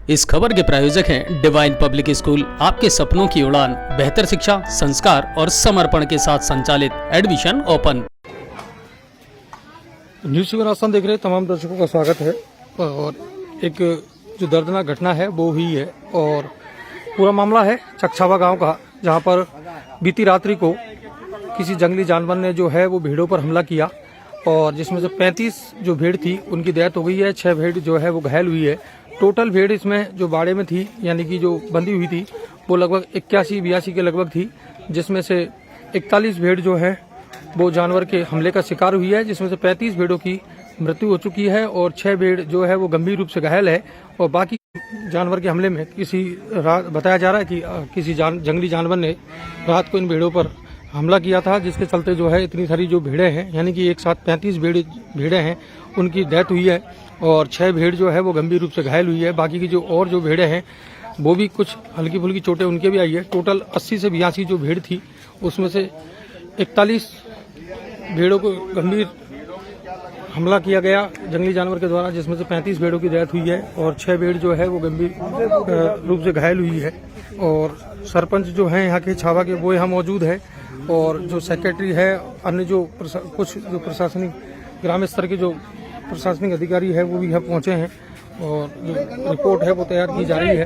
इस खबर के प्रायोजक हैं डिवाइन पब्लिक स्कूल, आपके सपनों की उड़ान, बेहतर शिक्षा, संस्कार और समर्पण के साथ संचालित, एडमिशन ओपन। न्यूज़ शिविर आस्थान देख रहे तमाम दर्शकों का स्वागत है। और एक जो दर्दनाक घटना है वो हुई है और पूरा मामला है चकछावा गांव का, जहां पर बीती रात्रि को किसी जंगली जानवर ने जो है वो भेड़ों पर हमला किया और जिसमें से 35 जो भेड़ थी उनकी डेथ हो गई है, 6 भेड़ जो है वो घायल हुई है। टोटल भेड़ इसमें जो बाड़े में थी यानी कि जो बंधी हुई थी वो लगभग 81-82 के लगभग थी, जिसमें से 41 भेड़ जो है वो जानवर के हमले का शिकार हुई है, जिसमें से 35 भेड़ों की मृत्यु हो चुकी है और 6 भेड़ जो है वो गंभीर रूप से घायल है। और बाकी जानवर के हमले में बताया जा रहा है कि किसी जंगली जानवर ने रात को इन भेड़ों पर हमला किया था, जिसके चलते जो है इतनी सारी जो भेड़ें हैं यानी कि एक साथ 35 भेड़ें हैं उनकी डेथ हुई है और 6 भेड़ जो है वो गंभीर रूप से घायल हुई है। बाकी की जो और जो भेड़ें हैं वो भी कुछ हल्की फुल्की चोटें उनके भी आई है। टोटल 80 से 82 जो भेड़ थी उसमें से 41 भेड़ों को गंभीर हमला किया गया जंगली जानवर के द्वारा, जिसमें से 35 भेड़ों की डेथ हुई है और 6 भेड़ जो है वो गंभीर रूप से घायल हुई है। और सरपंच जो हैं यहाँ के छावा के वो यहाँ मौजूद है और जो सेक्रेटरी है, अन्य जो कुछ जो प्रशासनिक ग्राम स्तर के जो प्रशासनिक अधिकारी है वो भी यहाँ पहुँचे हैं और जो रिपोर्ट है वो तैयार की जा रही है।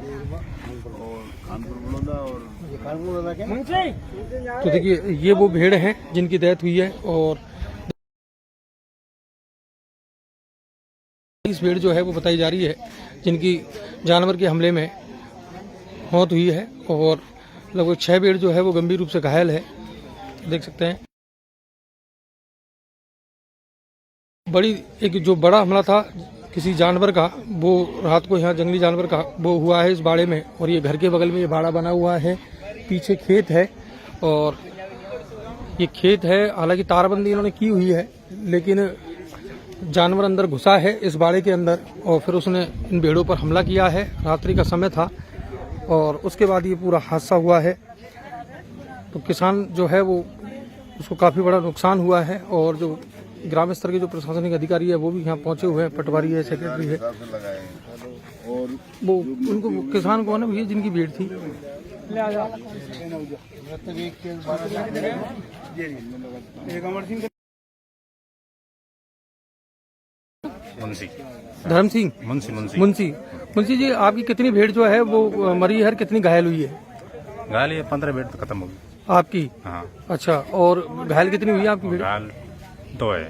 तो देखिए ये वो भेड़ हैं जिनकी डेथ हुई है और इस भेड़ जो है वो बताई जा रही है जिनकी जानवर के हमले में मौत हुई है और लगभग 6 भेड़ जो है वो गंभीर रूप से घायल है। देख सकते हैं एक जो बड़ा हमला था किसी जानवर का, वो रात को यहाँ जंगली जानवर का वो हुआ है इस बाड़े में। और ये घर के बगल में ये बाड़ा बना हुआ है, पीछे खेत है और ये खेत है, हालांकि तारबंदी इन्होंने की हुई है लेकिन जानवर अंदर घुसा है इस बाड़े के अंदर और फिर उसने इन भेड़ों पर हमला किया है। रात्रि का समय था और उसके बाद ये पूरा हादसा हुआ है। तो किसान जो है वो उसको काफ़ी बड़ा नुकसान हुआ है और जो ग्राम स्तर के जो प्रशासनिक अधिकारी है वो भी यहाँ पहुंचे हुए हैं, पटवारी है, सेक्रेटरी है। वो उनको किसान कौन है भैया जिनकी भीड़ थी? धर्म सिंह मुंशी जी, आपकी कितनी भेड़ जो है वो मरी है, कितनी घायल हुई है? घायल ये 15 भेड़ तो खत्म हो गई आपकी। हाँ। अच्छा, और घायल कितनी हुई है आपकी भेड़? घायल 2 है।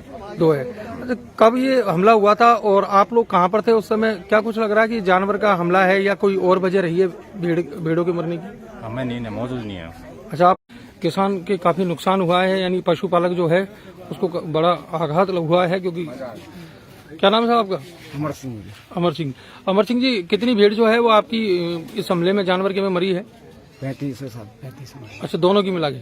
अच्छा, कब ये हमला हुआ था और आप लोग कहाँ पर थे उस समय? क्या कुछ लग रहा है कि जानवर का हमला है या कोई और वजह रही है भेड़ों के मरने की? हमें नहीं है, मौजूद नहीं है। अच्छा, आप किसान के काफी नुकसान हुआ है यानी पशुपालक जो है उसको बड़ा आघात हुआ है, क्योंकि क्या नाम है आपका? अमर सिंह जी, कितनी भेड़ जो है वो आपकी इस हमले में जानवर के में मरी है? 35। अच्छा, दोनों की मिला के?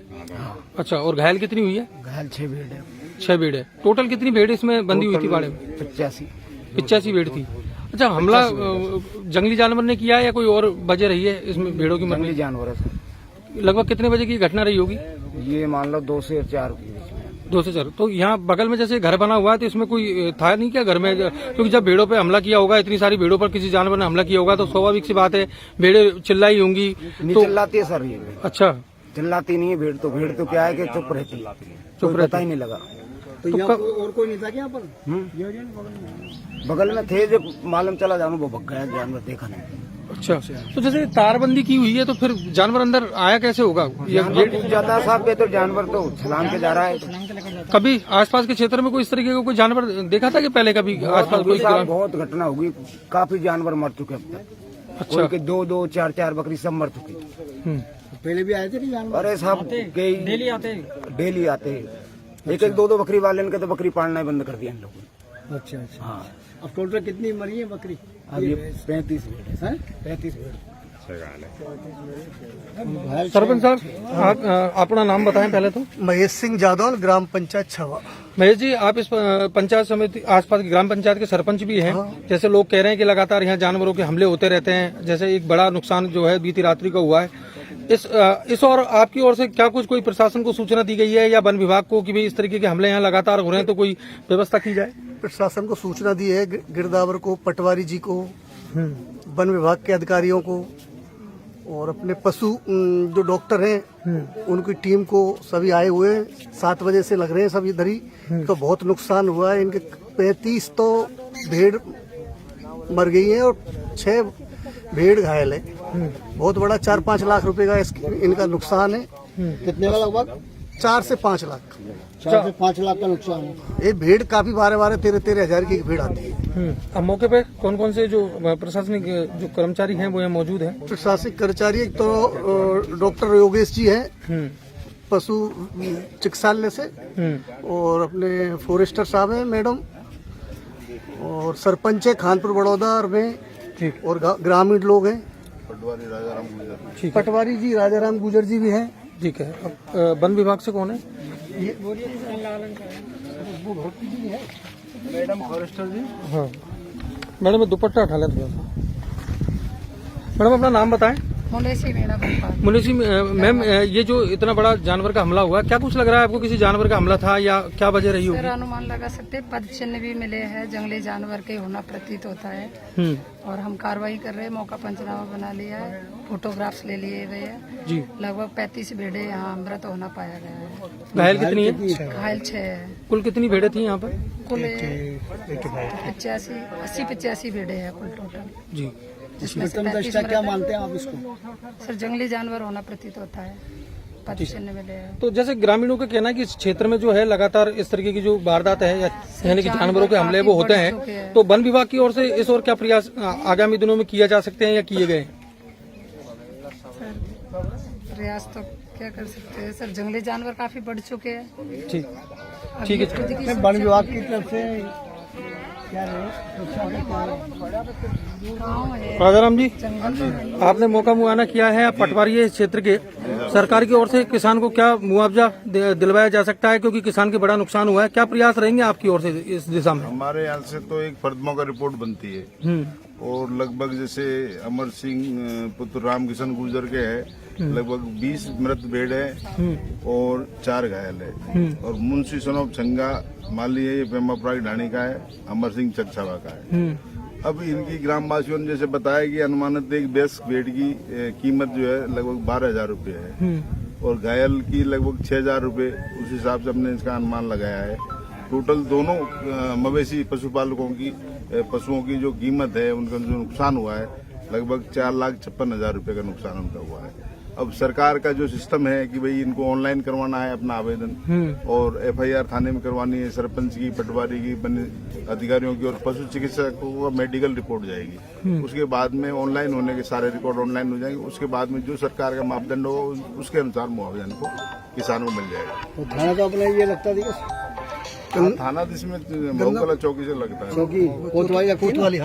अच्छा, और घायल कितनी हुई है? घायल 6 भेड़ है। 6 भेड़ है। टोटल कितनी भेड़ इसमें बंदी हुई थी बाड़े में? 85 भेड़ थी। अच्छा, हमला जंगली जानवर ने किया है या कोई और वजह रही है इसमें भेड़ों की मरने? जंगली जानवर है। लगभग कितने बजे की घटना रही होगी? ये मान लो 2 से 4 के बीच में। 2 से 4। तो यहाँ बगल में जैसे घर बना हुआ है तो इसमें कोई था नहीं क्या घर में? क्योंकि जब भेड़ों पे हमला किया होगा, इतनी सारी भेड़ों पर किसी जानवर ने हमला किया होगा तो स्वाभाविक सी बात है भेड़ें चिल्लाई होंगी। तो चिल्लाती है सर ये। अच्छा, चिल्लाती नहीं है भेड़ तो क्या है कि चुप रहती, पता ही नहीं लगा। तो और कोई नहीं था क्या पर? बगल में थे, जब मालूम चला जानवर वो भग गया, जानवर देखा नहीं। अच्छा, तो जैसे तारबंदी की हुई है तो फिर जानवर अंदर आया कैसे होगा? जाता है साहब, तो जानवर तो छलांग के जा रहा है। कभी आसपास के क्षेत्र में कोई इस तरीके का कोई जानवर देखा था कि पहले कभी आसपास कोई? बहुत घटना होगी, काफी जानवर मर चुके अब तक। अच्छा, 2-2, 4-4 बकरी सब मर चुकी। पहले भी आए थे नहीं जानवर? अरे साहब डेली आते एक 2-2 बकरी वाले के तो बकरी पालना ही बंद कर दिया इन लोगों ने। अच्छा। हाँ। अब टोटल कितनी मरी है बकरी? अब ये 35 भेड़ है। 35 भेड़। सरपंच साहब, अपना नाम बताएं पहले तो। महेश सिंह जादौल, ग्राम पंचायत छावा। महेश जी, आप इस पंचायत समिति आसपास की ग्राम पंचायत के सरपंच भी हैं। जैसे लोग कह रहे हैं कि लगातार यहाँ जानवरों के हमले होते रहते हैं, जैसे एक बड़ा नुकसान जो है बीती रात्रि का हुआ है, इस और आपकी ओर से क्या कुछ कोई प्रशासन को सूचना दी गई है या वन विभाग को कि भाई इस तरीके के हमले यहाँ लगातार हो रहे हैं तो कोई व्यवस्था की जाए? प्रशासन को सूचना दी है, गिरदावर को, पटवारी जी को वन विभाग के अधिकारियों को और अपने पशु जो डॉक्टर हैं उनकी टीम को सभी आए हुए 7 बजे से लग रहे हैं सब इधर ही। तो बहुत नुकसान हुआ है। इनके 35 तो भेड़ मर गई हैं और 6 भेड़ घायल है। बहुत बड़ा 4-5 लाख रुपए का इनका नुकसान है। कितने का लगभग? 4 से 5 लाख। 4 से 5 लाख का नुकसान है। ये भेड़ काफी 12-13 हजार की भीड़ आती है। अब मौके पे कौन कौन से जो प्रशासनिक जो कर्मचारी हैं वो यहाँ मौजूद हैं? प्रशासनिक कर्मचारी एक तो डॉक्टर योगेश जी हैं पशु चिकित्सालय से, और अपने फॉरेस्टर साहब हैं मैडम, और सरपंच है खानपुर बड़ौदा में, और ग्रामीण लोग हैं। पटवारी जी राजाराम गुजर जी भी हैं। ठीक है। अब वन विभाग से कौन है? मैडम फॉरेस्टर जी। हाँ मैडम, दुपट्टा उठा लें थोड़ा सा। मैडम अपना नाम बताएं। मुलेसी मेरा भोपाल। मुलेसी मैम, ये जो इतना बड़ा जानवर का हमला हुआ, क्या कुछ लग रहा है आपको? किसी जानवर का हमला था या क्या वजह रही होगी? सर अनुमान लगा सकते हैं, पद चिन्ह भी मिले हैं, जंगली जानवर के होना प्रतीत होता है। और हम कार्रवाई कर रहे हैं, मौका पंचनामा बना लिया है, फोटोग्राफ्स ले लिए गए हैं जी। लगभग 35 भेड़े यहाँ मृत होना पाया गया है। घायल कितनी है? घायल 6 है। कुल कितनी भेड़े थी यहाँ पर? कुल 80-85 भेड़े हैं कुल टोटल जी। जिसमें से 35 क्या मानते हैं आप इसको? सर जंगली जानवर होना प्रतीत होता है, पद चिन्ह मिले हैं। तो जैसे ग्रामीणों का कहना है कि इस क्षेत्र में जो है लगातार इस तरीके की जो वारदात है या यानी कि जानवरों के हमले वो होते हैं, तो वन विभाग की ओर से इस ओर क्या प्रयास आगामी दिनों में किया जा सकते हैं या किए गए? प्रयास तो क्या कर सकते हैं सर, जंगली जानवर काफी बढ़ चुके हैं। ठीक है। वन विभाग की तरफ से क्या राजाराम जी, आपने मौका मुआयना किया है पटवारी क्षेत्र के, सरकार की ओर से किसान को क्या मुआवजा दिलवाया जा सकता है, क्योंकि किसान के बड़ा नुकसान हुआ है? क्या प्रयास रहेंगे आपकी ओर से इस दिशा में? हमारे यहाँ से तो एक फर्दमों का रिपोर्ट बनती है और लगभग जैसे अमर सिंह पुत्र राम किशन गुर्जर के है, लगभग 20 मृत भेड़ है और 4 घायल है। और मुंशी सनोब छंगा माली है, ये पेमाप्राग ढाणी का है, अमर सिंह चकछावा का है। अब इनकी ग्रामवासियों ने जैसे बताया कि अनुमानित एक 20 भेड़ की कीमत जो है लगभग 12,000 रुपये है और घायल की लगभग 6,000 रुपये, उस हिसाब से हमने इसका अनुमान लगाया है। टोटल दोनों मवेशी पशुपालकों की पशुओं की जो कीमत है, उनका जो नुकसान हुआ है लगभग 4,56,000 रुपये का नुकसान उनका हुआ है। अब सरकार का जो सिस्टम है कि भाई इनको ऑनलाइन करवाना है अपना आवेदन और FIR थाने में करवानी है, सरपंच की, पटवारी की, वन अधिकारियों की और पशु चिकित्सकों को मेडिकल रिपोर्ट जाएगी। उसके बाद में ऑनलाइन होने के सारे रिकॉर्ड ऑनलाइन हो जाएंगे। उसके बाद में जो सरकार का मापदंड होगा उसके अनुसार मुआवजा इनको किसानों को मिल जाएगा। तो थाना तो अपने ये लगता है थाना जिसमें मऊकला चौकी से लगता है, चौकी कोतवाली कोतवाली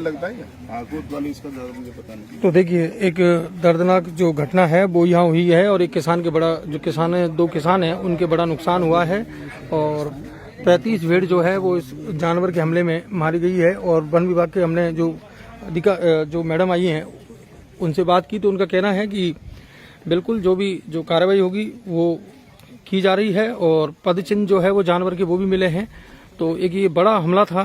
लगता है। हाँ, कोतवाली इसका मुझे पता नहीं। तो देखिए, एक दर्दनाक जो घटना है वो यहाँ हुई है और एक किसान के बड़ा जो किसान है, 2 किसान हैं, उनके बड़ा नुकसान हुआ है और 35 भेड़ जो है वो इस जानवर के हमले में मारी गई है। और वन विभाग के हमने जो मैडम आई हैं उनसे बात की तो उनका कहना है कि बिल्कुल जो कार्रवाई होगी वो की जा रही है और पद चिन्ह जो है वो जानवर के वो भी मिले हैं। तो एक ये बड़ा हमला था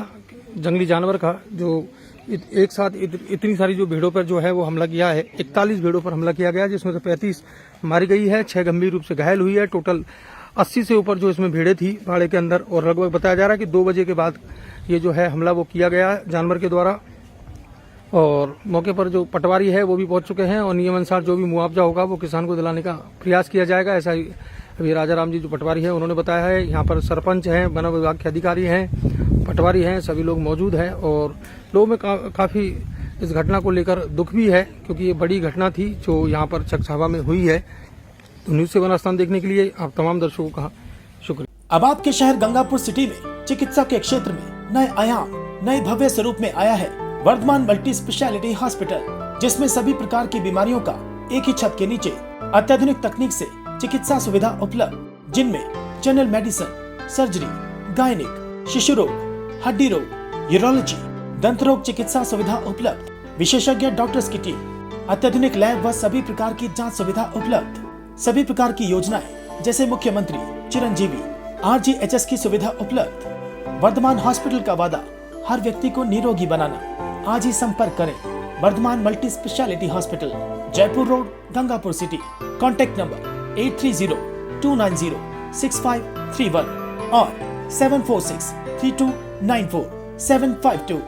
जंगली जानवर का, जो एक साथ इतनी सारी जो भेड़ों पर जो है वो हमला किया है। 41 भेड़ों पर हमला किया गया, जिसमें से 35 मारी गई है, 6 गंभीर रूप से घायल हुई है। टोटल 80 से ऊपर जो इसमें भेड़ें थी बाड़े के अंदर, और लगभग बताया जा रहा है कि 2 बजे के बाद ये जो है हमला वो किया गया जानवर के द्वारा। और मौके पर जो पटवारी है वो भी पहुंच चुके हैं और नियमानुसार जो भी मुआवजा होगा वो किसान को दिलाने का प्रयास किया जाएगा। ऐसा ही अभी राजाराम जी जो पटवारी है उन्होंने बताया है। यहाँ पर सरपंच हैं, वन विभाग के अधिकारी हैं, पटवारी हैं, सभी लोग मौजूद हैं और लोगों में काफ़ी इस घटना को लेकर दुख भी है, क्योंकि ये बड़ी घटना थी जो यहाँ पर चकछावा में हुई है। तो न्यूज़ 7 स्थान देखने के लिए आप तमाम दर्शकों का शुक्रिया। अब आपके शहर गंगापुर सिटी में चिकित्सा के क्षेत्र में नए आयाम, नए भव्य स्वरूप में आया है वर्धमान मल्टी स्पेशलिटी हॉस्पिटल, जिसमें सभी प्रकार की बीमारियों का एक ही छत के नीचे अत्याधुनिक तकनीक से चिकित्सा सुविधा उपलब्ध, जिनमें जनरल मेडिसिन, सर्जरी, गायनिक, शिशु रोग, हड्डी रोग, यूरोलॉजी, दंत रोग चिकित्सा सुविधा उपलब्ध, विशेषज्ञ डॉक्टर्स की टीम, अत्याधुनिक लैब व सभी प्रकार की जांच सुविधा उपलब्ध, सभी प्रकार की योजनाएं जैसे मुख्यमंत्री चिरंजीवी RGHS की सुविधा उपलब्ध। वर्धमान हॉस्पिटल का वादा हर व्यक्ति को निरोगी बनाना। आज ही संपर्क करें Vardhman multi speciality hospital, Jaipur road, Gangapur city. Contact number 8302906531 और 7463294752।